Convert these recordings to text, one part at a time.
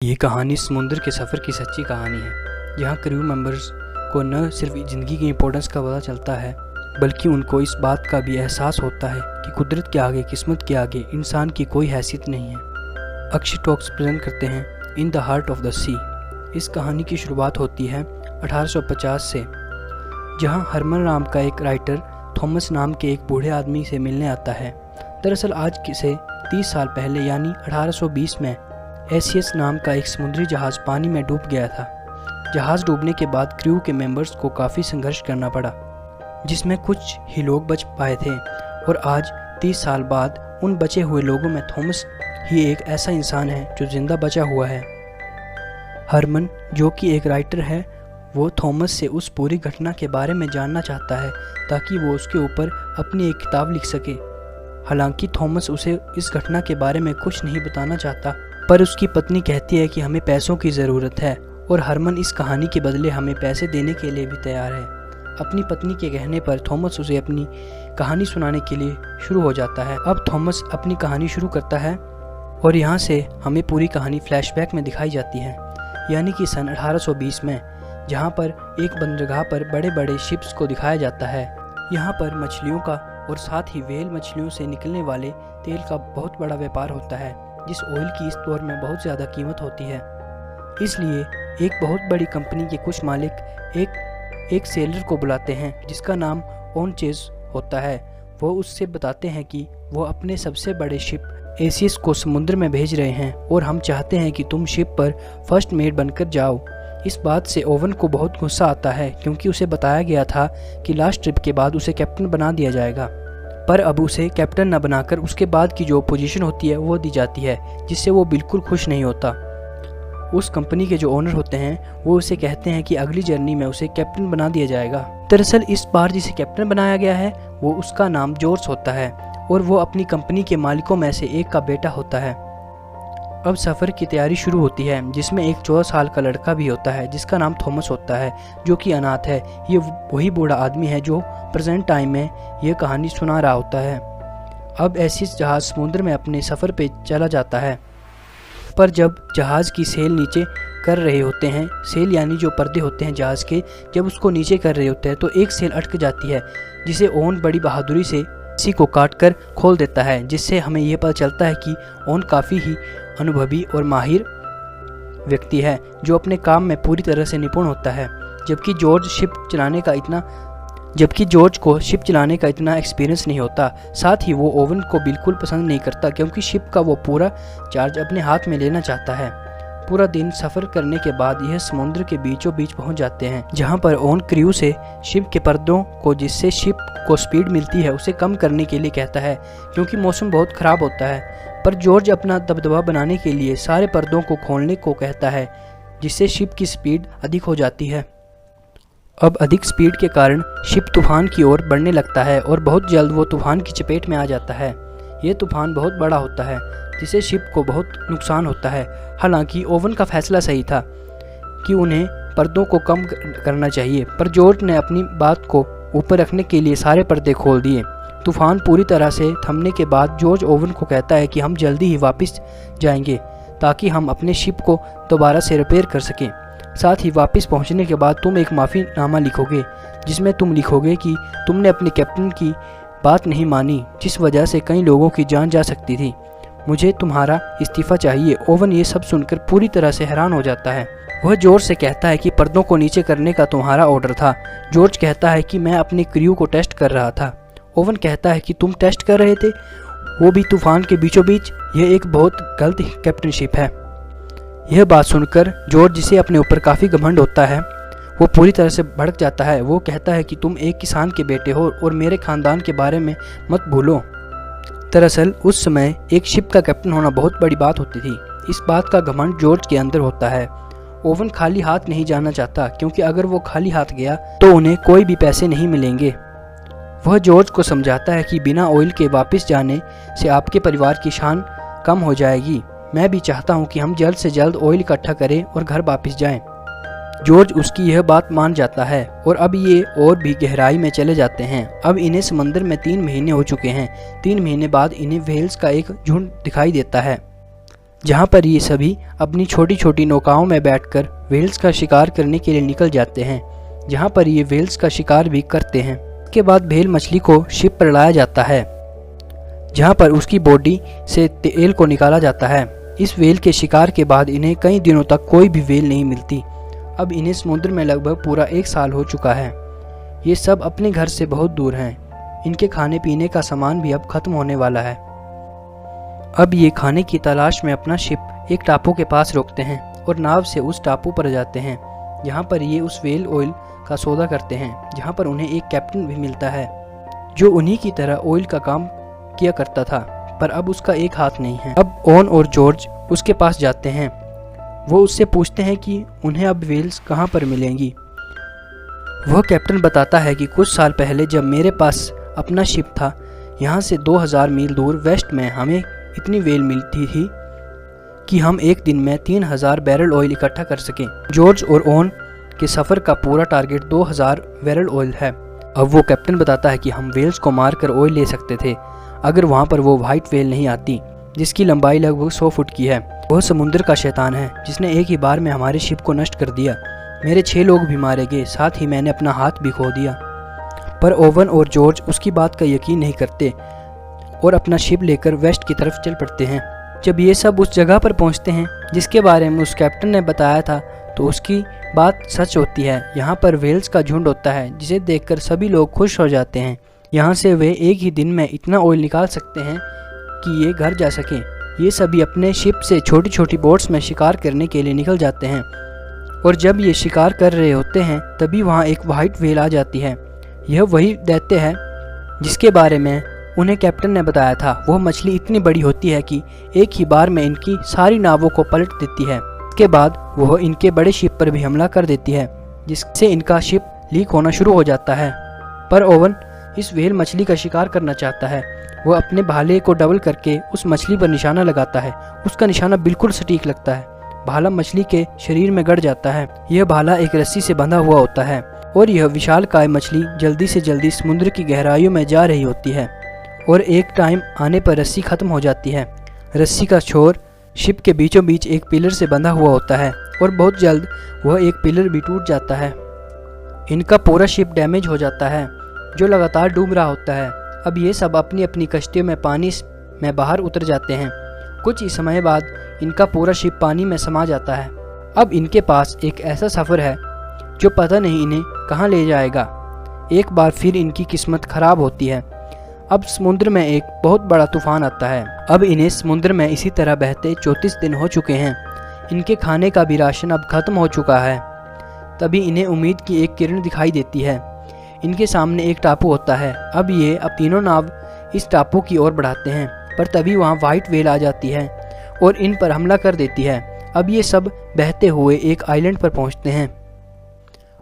ये कहानी समुद्र के सफ़र की सच्ची कहानी है, जहाँ क्रू मेंबर्स को न सिर्फ ज़िंदगी की इम्पोर्टेंस का पता चलता है, बल्कि उनको इस बात का भी एहसास होता है कि कुदरत के आगे, किस्मत के आगे इंसान की कोई हैसियत नहीं है। अक्षय टॉक्स प्रेजेंट करते हैं in the heart of the sea. इस कहानी की शुरुआत होती है 1850 से, जहाँ हरमन नाम का एक राइटर थॉमस नाम के एक बूढ़े आदमी से मिलने आता है। दरअसल आज से 30 साल पहले यानी 1820 में एसियस नाम का एक समुद्री जहाज़ पानी में डूब गया था। जहाज़ डूबने के बाद क्रू के मेंबर्स को काफ़ी संघर्ष करना पड़ा, जिसमें कुछ ही लोग बच पाए थे। और आज 30 साल बाद उन बचे हुए लोगों में थॉमस ही एक ऐसा इंसान है जो जिंदा बचा हुआ है। हरमन, जो कि एक राइटर है, वो थॉमस से उस पूरी घटना के बारे में जानना चाहता है ताकि वो उसके ऊपर अपनी एक किताब लिख सके। हालांकि थॉमस उसे इस घटना के बारे में कुछ नहीं बताना चाहता, पर उसकी पत्नी कहती है कि हमें पैसों की ज़रूरत है और हरमन इस कहानी के बदले हमें पैसे देने के लिए भी तैयार है। अपनी पत्नी के कहने पर थॉमस उसे अपनी कहानी सुनाने के लिए शुरू हो जाता है। अब थॉमस अपनी कहानी शुरू करता है और यहाँ से हमें पूरी कहानी फ्लैशबैक में दिखाई जाती है, यानी कि सन 1820 में, जहाँ पर एक बंदरगाह पर बड़े बड़े शिप्स को दिखाया जाता है। यहाँ पर मछलियों का और साथ ही व्हेल मछलियों से निकलने वाले तेल का बहुत बड़ा व्यापार होता है, जिस ऑयल की इस दौर में बहुत ज़्यादा कीमत होती है। इसलिए एक बहुत बड़ी कंपनी के कुछ मालिक एक सेलर को बुलाते हैं जिसका नाम ओन चेज होता है। वो उससे बताते हैं कि वो अपने सबसे बड़े शिप एसियस को समुद्र में भेज रहे हैं और हम चाहते हैं कि तुम शिप पर फर्स्ट मेट बनकर जाओ। इस बात से ओवन को बहुत गुस्सा आता है, क्योंकि उसे बताया गया था कि लास्ट ट्रिप के बाद उसे कैप्टन बना दिया जाएगा, पर अब उसे कैप्टन न बनाकर उसके बाद की जो पोजीशन होती है वो दी जाती है, जिससे वो बिल्कुल खुश नहीं होता। उस कंपनी के जो ओनर होते हैं वो उसे कहते हैं कि अगली जर्नी में उसे कैप्टन बना दिया जाएगा। दरअसल इस बार जिसे कैप्टन बनाया गया है वो उसका नाम जॉर्ज होता है और वो अपनी कंपनी के मालिकों में से एक का बेटा होता है। अब सफ़र की तैयारी शुरू होती है, जिसमें एक 14 साल का लड़का भी होता है जिसका नाम थॉमस होता है, जो कि अनाथ है। ये वही बूढ़ा आदमी है जो प्रेजेंट टाइम में ये कहानी सुना रहा होता है। अब एसियस जहाज़ समुद्र में अपने सफ़र पे चला जाता है, पर जब जहाज़ की सेल नीचे कर रहे होते हैं, सेल यानी जो पर्दे होते हैं जहाज़ के, जब उसको नीचे कर रहे होते हैं तो एक सेल अटक जाती है, जिसे ओन बड़ी बहादुरी से इसी को काटकर खोल देता है, जिससे हमें यह पता चलता है कि ओन काफ़ी ही अनुभवी और माहिर व्यक्ति है जो अपने काम में पूरी तरह से निपुण होता है। जबकि जॉर्ज को शिप चलाने का इतना एक्सपीरियंस नहीं होता। साथ ही वो ओवन को बिल्कुल पसंद नहीं करता, क्योंकि शिप का वो पूरा चार्ज अपने हाथ में लेना चाहता है। पूरा दिन सफ़र करने के बाद यह समुद्र के बीचों बीच पहुंच जाते हैं, जहां पर ओन क्रू से शिप के पर्दों को, जिससे शिप को स्पीड मिलती है, उसे कम करने के लिए कहता है, क्योंकि मौसम बहुत ख़राब होता है। पर जॉर्ज अपना दबदबा बनाने के लिए सारे पर्दों को खोलने को कहता है, जिससे शिप की स्पीड अधिक हो जाती है। अब अधिक स्पीड के कारण शिप तूफान की ओर बढ़ने लगता है और बहुत जल्द वो तूफान की चपेट में आ जाता है। ये तूफान बहुत बड़ा होता है, जिससे शिप को बहुत नुकसान होता है। हालांकि ओवन का फैसला सही था कि उन्हें पर्दों को कम करना चाहिए, पर जॉर्ज ने अपनी बात को ऊपर रखने के लिए सारे पर्दे खोल दिए। तूफान पूरी तरह से थमने के बाद जॉर्ज ओवन को कहता है कि हम जल्दी ही वापस जाएंगे ताकि हम अपने शिप को दोबारा से रिपेयर कर सकें। साथ ही वापस पहुंचने के बाद तुम एक माफ़ीनामा लिखोगे, जिसमें तुम लिखोगे कि तुमने अपने कैप्टन की बात नहीं मानी, जिस वजह से कई लोगों की जान जा सकती थी। मुझे तुम्हारा इस्तीफ़ा चाहिए। ओवन ये सब सुनकर पूरी तरह से हैरान हो जाता है। वह जॉर्ज से कहता है कि पर्दों को नीचे करने का तुम्हारा ऑर्डर था। जॉर्ज कहता है कि मैं अपने क्रू को टेस्ट कर रहा था। ओवन कहता है कि तुम टेस्ट कर रहे थे, वो भी तूफान के बीचों बीच? यह एक बहुत गलत कैप्टनशिप है। यह बात सुनकर जॉर्ज, जिसे अपने ऊपर काफ़ी घमंड होता है, वो पूरी तरह से भड़क जाता है। वो कहता है कि तुम एक किसान के बेटे हो और मेरे ख़ानदान के बारे में मत भूलो। दरअसल उस समय एक शिप का कैप्टन होना बहुत बड़ी बात होती थी। इस बात का घमंड जॉर्ज के अंदर होता है। ओवन खाली हाथ नहीं जाना चाहता, क्योंकि अगर वो खाली हाथ गया तो उन्हें कोई भी पैसे नहीं मिलेंगे। वह जॉर्ज को समझाता है कि बिना ऑयल के वापस जाने से आपके परिवार की शान कम हो जाएगी। मैं भी चाहता हूं कि हम जल्द से जल्द ऑयल इकट्ठा करें और घर वापस जाएं। जॉर्ज उसकी यह बात मान जाता है और अब ये और भी गहराई में चले जाते हैं। अब इन्हें समंदर में 3 महीने हो चुके हैं। 3 महीने बाद इन्हें व्हेल्स का एक झुंड दिखाई देता है। जहाँ पर ये सभी अपनी छोटी छोटी नौकाओं में बैठकर व्हेल्स का शिकार करने के लिए निकल जाते हैं, जहाँ पर ये व्हेल्स का शिकार भी करते हैं। इसके बाद व्हेल मछली को शिप पर लाया जाता है, जहाँ पर उसकी बॉडी से तेल को निकाला जाता है। इस व्हेल के शिकार के बाद इन्हें कई दिनों तक कोई भी व्हेल नहीं मिलती। अब इन्हें समुद्र में लगभग पूरा 1 साल हो चुका है। ये सब अपने घर से बहुत दूर हैं। इनके खाने पीने का सामान भी अब खत्म होने वाला है। अब ये खाने की तलाश में अपना शिप एक टापू के पास रोकते हैं और नाव से उस टापू पर जाते हैं, जहाँ पर ये उस व्हेल ऑयल का सौदा करते हैं, जहाँ पर उन्हें एक कैप्टन भी मिलता है जो उन्हीं की तरह ऑयल का काम किया करता था, पर अब उसका एक हाथ नहीं है। अब ओन और जॉर्ज उसके पास जाते हैं। वो उससे पूछते हैं कि उन्हें अब व्हेल्स कहाँ पर मिलेंगी। वह कैप्टन बताता है कि कुछ साल पहले जब मेरे पास अपना शिप था, यहाँ से 2000 मील दूर वेस्ट में हमें इतनी व्हेल मिलती थी कि हम एक दिन में 3000 बैरल ऑयल इकट्ठा कर सकें। जॉर्ज और ओन के सफ़र का पूरा टारगेट 2000 बैरल ऑयल है। अब वो कैप्टन बताता है कि हम व्हेल्स को मारकर ऑयल ले सकते थे अगर वहाँ पर वो वाइट व्हेल नहीं आती, जिसकी लंबाई लगभग 100 फुट की है। वह समुद्र का शैतान है जिसने एक ही बार में हमारे शिप को नष्ट कर दिया। मेरे 6 लोग भी मारे गए, साथ ही मैंने अपना हाथ भी खो दिया। पर ओवन और जॉर्ज उसकी बात का यकीन नहीं करते और अपना शिप लेकर वेस्ट की तरफ चल पड़ते हैं। जब ये सब उस जगह पर पहुंचते हैं जिसके बारे में उस कैप्टन ने बताया था, तो उसकी बात सच होती है। यहाँ पर व्हेल्स का झुंड होता है जिसे देखकर सभी लोग खुश हो जाते हैं। यहाँ से वे एक ही दिन में इतना ऑयल निकाल सकते हैं कि ये घर जा सकें। ये सभी अपने शिप से छोटी छोटी बोट्स में शिकार करने के लिए निकल जाते हैं और जब ये शिकार कर रहे होते हैं तभी वहाँ एक वाइट व्हेल आ जाती है। यह वही दैत्य है जिसके बारे में उन्हें कैप्टन ने बताया था। वह मछली इतनी बड़ी होती है कि एक ही बार में इनकी सारी नावों को पलट देती है। इसके बाद वह इनके बड़े शिप पर भी हमला कर देती है, जिससे इनका शिप लीक होना शुरू हो जाता है। पर ओवन इस व्हेल मछली का शिकार करना चाहता है। वह अपने भाले को डबल करके उस मछली पर निशाना लगाता है। उसका निशाना बिल्कुल सटीक लगता है। भाला मछली के शरीर में गड़ जाता है। यह भाला एक रस्सी से बंधा हुआ होता है और यह विशालकाय मछली जल्दी से जल्दी समुद्र की गहराइयों में जा रही होती है और एक टाइम आने पर रस्सी खत्म हो जाती है। रस्सी का छोर शिप के बीचों बीच एक पिलर से बंधा हुआ होता है और बहुत जल्द वह एक पिलर भी टूट जाता है। इनका पूरा शिप डैमेज हो जाता है जो लगातार डूब रहा होता है। अब ये सब अपनी अपनी कश्तियों में पानी में बाहर उतर जाते हैं। कुछ ही समय बाद इनका पूरा शिप पानी में समा जाता है। अब इनके पास एक ऐसा सफ़र है जो पता नहीं इन्हें कहाँ ले जाएगा। एक बार फिर इनकी किस्मत खराब होती है। अब समुद्र में एक बहुत बड़ा तूफान आता है। अब इन्हें समुद्र में इसी तरह बहते 34 दिन हो चुके हैं। इनके खाने का भी राशन अब खत्म हो चुका है। तभी इन्हें उम्मीद की एक किरण दिखाई देती है। इनके सामने एक टापू होता है। अब ये अब तीनों नाव इस टापू की ओर बढ़ाते हैं, पर तभी वहाँ वाइट व्हेल आ जाती है और इन पर हमला कर देती है। अब ये सब बहते हुए एक आइलैंड पर पहुँचते हैं।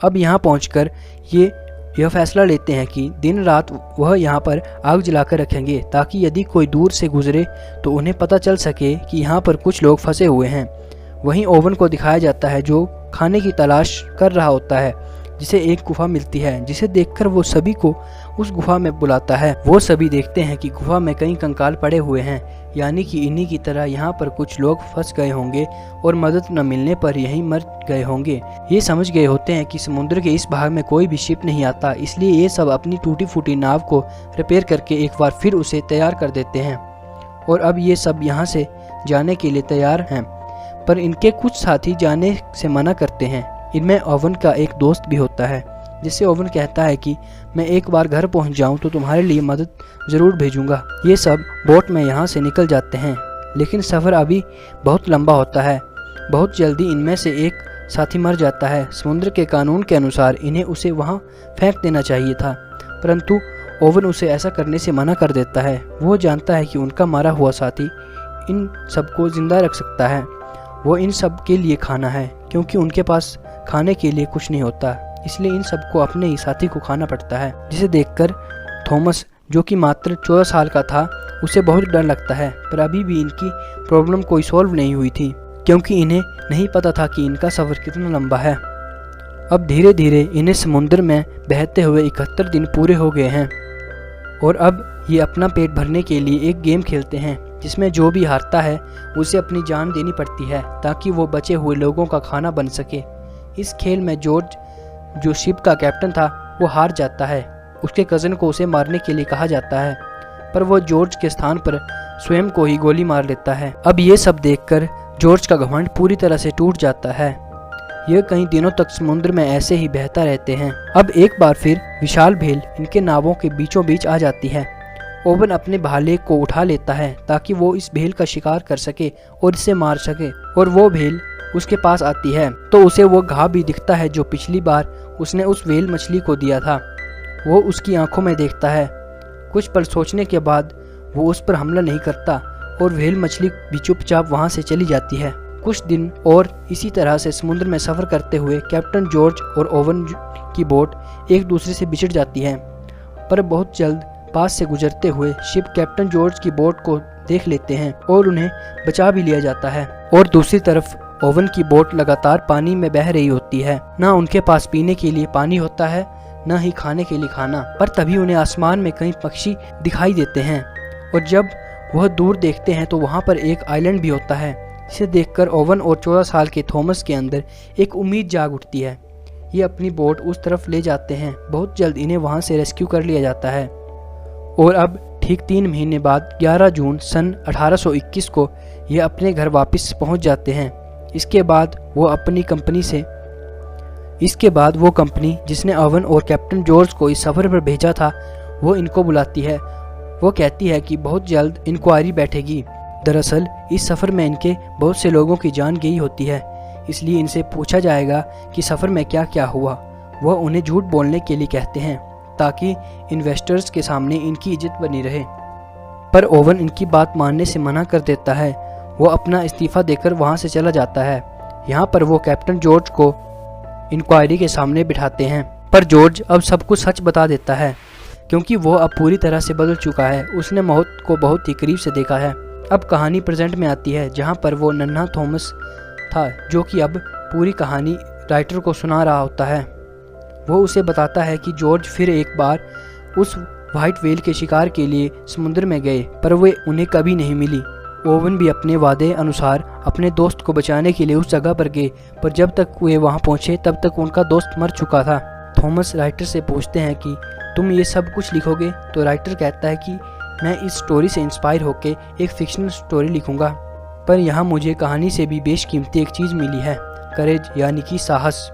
अब यहाँ पहुँचकर ये यह फैसला लेते हैं कि दिन रात वह यहाँ पर आग जलाकर रखेंगे, ताकि यदि कोई दूर से गुजरे तो उन्हें पता चल सके कि यहाँ पर कुछ लोग फंसे हुए हैं। वहीं ओवन को दिखाया जाता है जो खाने की तलाश कर रहा होता है, जिसे एक गुफा मिलती है, जिसे देखकर वो सभी को उस गुफा में बुलाता है। वो सभी देखते हैं कि गुफा में कई कंकाल पड़े हुए हैं, यानी कि इन्हीं की तरह यहाँ पर कुछ लोग फंस गए होंगे और मदद न मिलने पर यहीं मर गए होंगे। ये समझ गए होते हैं कि समुद्र के इस भाग में कोई भी शिप नहीं आता, इसलिए ये सब अपनी टूटी फूटी नाव को रिपेयर करके एक बार फिर उसे तैयार कर देते हैं और अब ये सब यहाँ से जाने के लिए तैयार हैं। पर इनके कुछ साथी जाने से मना करते हैं। इनमें ओवन का एक दोस्त भी होता है, जिससे ओवन कहता है कि मैं एक बार घर पहुंच जाऊं तो तुम्हारे लिए मदद ज़रूर भेजूंगा। ये सब बोट में यहाँ से निकल जाते हैं, लेकिन सफ़र अभी बहुत लंबा होता है। बहुत जल्दी इनमें से एक साथी मर जाता है। समुद्र के कानून के अनुसार इन्हें उसे वहाँ फेंक देना चाहिए था, परंतु ओवन उसे ऐसा करने से मना कर देता है। वो जानता है कि उनका मारा हुआ साथी इन सबको ज़िंदा रख सकता है। वो इन सब के लिए खाना है, क्योंकि उनके पास खाने के लिए कुछ नहीं होता, इसलिए इन सबको अपने ही साथी को खाना पड़ता है। जिसे देखकर थॉमस, जो कि मात्र 14 साल का था, उसे बहुत डर लगता है। पर अभी भी इनकी प्रॉब्लम कोई सॉल्व नहीं हुई थी, क्योंकि इन्हें नहीं पता था कि इनका सफ़र कितना लंबा है। अब धीरे धीरे इन्हें समुद्र में बहते हुए 71 दिन पूरे हो गए हैं और अब ये अपना पेट भरने के लिए एक गेम खेलते हैं, जिसमें जो भी हारता है उसे अपनी जान देनी पड़ती है ताकि वो बचे हुए लोगों का खाना बन सके। इस खेल में जॉर्ज, जो शिप का कैप्टन था, वो हार जाता है। उसके कज़न को उसे मारने के लिए कहा जाता है, पर वो जॉर्ज के स्थान पर स्वयं को ही गोली मार लेता है। अब ये सब देखकर जॉर्ज का घमंड पूरी तरह से टूट जाता है। यह कई दिनों तक समुद्र में ऐसे ही बहता रहते हैं। अब एक बार फिर विशाल भेल इनके नावों के बीचों बीच आ जाती है। ओवन अपने भाले को उठा लेता है ताकि वो इस भेल का शिकार कर सके और इसे मार सके, और वो भेल उसके पास आती है तो उसे वो घाव भी दिखता है जो पिछली बार उसने उस व्हेल मछली को दिया था। वो उसकी आंखों में देखता है। कुछ पल सोचने के बाद वो उस पर हमला नहीं करता और व्हेल मछली भी चुपचाप वहाँ से चली जाती है। कुछ दिन और इसी तरह से समुद्र में सफ़र करते हुए कैप्टन जॉर्ज और ओवन की बोट एक दूसरे से बिछड़ जाती है, पर बहुत जल्द पास से गुजरते हुए शिप कैप्टन जॉर्ज की बोट को देख लेते हैं और उन्हें बचा भी लिया जाता है। और दूसरी तरफ ओवन की बोट लगातार पानी में बह रही होती है। ना उनके पास पीने के लिए पानी होता है, न ही खाने के लिए खाना। पर तभी उन्हें आसमान में कई पक्षी दिखाई देते हैं, और जब वह दूर देखते हैं तो वहाँ पर एक आइलैंड भी होता है। इसे देखकर ओवन और 14 साल के थॉमस के अंदर एक उम्मीद जाग उठती है। ये अपनी बोट उस तरफ ले जाते हैं। बहुत जल्द इन्हें वहाँ से रेस्क्यू कर लिया जाता है। और अब ठीक 3 महीने बाद 11 जून सन 1821 को ये अपने घर वापस पहुंच जाते हैं। इसके बाद वो कंपनी जिसने ओवन और कैप्टन जॉर्ज को इस सफ़र पर भेजा था, वो इनको बुलाती है। वो कहती है कि बहुत जल्द इंक्वायरी बैठेगी। दरअसल इस सफ़र में इनके बहुत से लोगों की जान गई होती है, इसलिए इनसे पूछा जाएगा कि सफ़र में क्या क्या हुआ। वह उन्हें झूठ बोलने के लिए कहते हैं ताकि इन्वेस्टर्स के सामने इनकी इज्जत बनी रहे। पर ओवन इनकी बात मानने से मना कर देता है। वो अपना इस्तीफ़ा देकर वहाँ से चला जाता है। यहाँ पर वो कैप्टन जॉर्ज को इंक्वायरी के सामने बिठाते हैं, पर जॉर्ज अब सब कुछ सच बता देता है क्योंकि वो अब पूरी तरह से बदल चुका है। उसने मौत को बहुत ही करीब से देखा है। अब कहानी प्रेजेंट में आती है, जहाँ पर वो नन्हा थॉमस था जो कि अब पूरी कहानी राइटर को सुना रहा होता है। वो उसे बताता है कि जॉर्ज फिर एक बार उस व्हाइट व्हेल के शिकार के लिए समुद्र में गए, पर वे उन्हें कभी नहीं मिली। ओवन भी अपने वादे अनुसार अपने दोस्त को बचाने के लिए उस जगह पर गए, पर जब तक वे वहां पहुंचे तब तक उनका दोस्त मर चुका था। थॉमस राइटर से पूछते हैं कि तुम ये सब कुछ लिखोगे? तो राइटर कहता है कि मैं इस स्टोरी से इंस्पायर होकर एक फिक्शनल स्टोरी लिखूंगा, पर यहाँ मुझे कहानी से भी बेशकीमती एक चीज़ मिली है, करेज यानी कि साहस।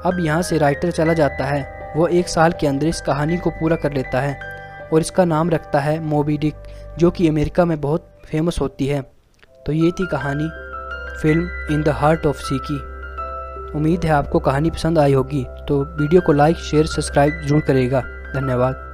अब यहाँ से राइटर चला जाता है। वो 1 साल के अंदर इस कहानी को पूरा कर लेता है और इसका नाम रखता है मोबी डिक, जो कि अमेरिका में बहुत फेमस होती है। तो ये थी कहानी film in the heart of the sea. उम्मीद है आपको कहानी पसंद आई होगी, तो वीडियो को लाइक, शेयर, सब्सक्राइब जरूर करेगा। धन्यवाद।